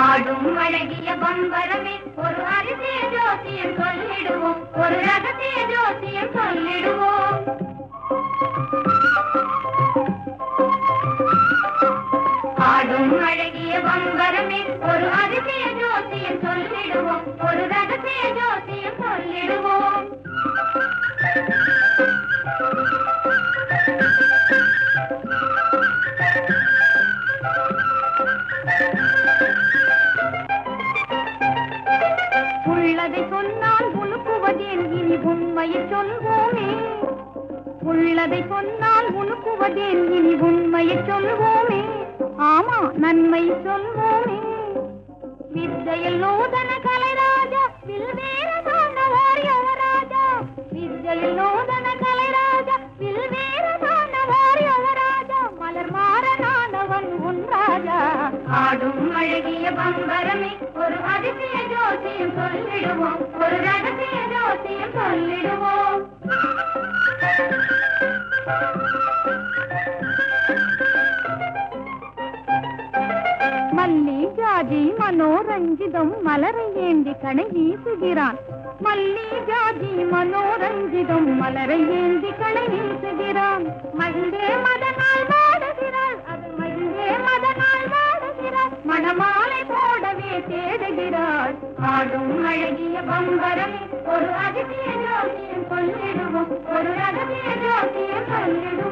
ஆடும் அழகிய பம்பரமே ஒரு அதிசய ஜோசியம் சொல்லிடுவோம், ஒரு ரகசிய ஜோசியம் சொல்லிடுவோம். ஆடும் அழகிய பம்பரமே ஒரு அதிசய ஜோசியம் சொல்லிடுவோம், ஒரு ரகசிய ஜோசியம் சொல்லிடுவோம். உள்ளதை சொன்னால் உனக்குவதேன் இனி உண்மையை சொல்வோமே, உள்ளதை சொன்னால் உனக்குவதேன் இனி உண்மையை சொல்வோமே, ஆமா நன்மை சொல்வோமே. வித்தையில் நூதன கலைராஜா வில்வேரதானவார் யுவராஜா, வித்தையில் நூதன கலைராஜா வில்வேரதானவார் யுவராஜா, மலர் மாறனானவன் உன் ராஜா. ஆடும் அழகிய பம்பரமே ஒரு அதிசய ஜோசியம் சொல்லிடுவோம், ஒரு ரகசிய ஜோசியம் சொல்லிடுவோம். மல்லி ஜாதி மனோரஞ்சிதம் மலரை ஏந்தி கணை வீசுகிறான், மல்லி ஜாதி மனோரஞ்சிதம் மலரை ஏந்தி கணை வீசுகிறான். மகிழ்ந்தே மதனால் வாடுகிறாள், அது மகிழ்ந்தே மதனால் வாடுகிறாள், மணமாலை போடவே தேடுகிறாள். ஆடும் அழகிய பம்பரமே ஒரு அதிசய ஜோசியம் சொல்லிடுவோம், ஒரு ரகசிய ஜோசியம் சொல்லிடுவோம்.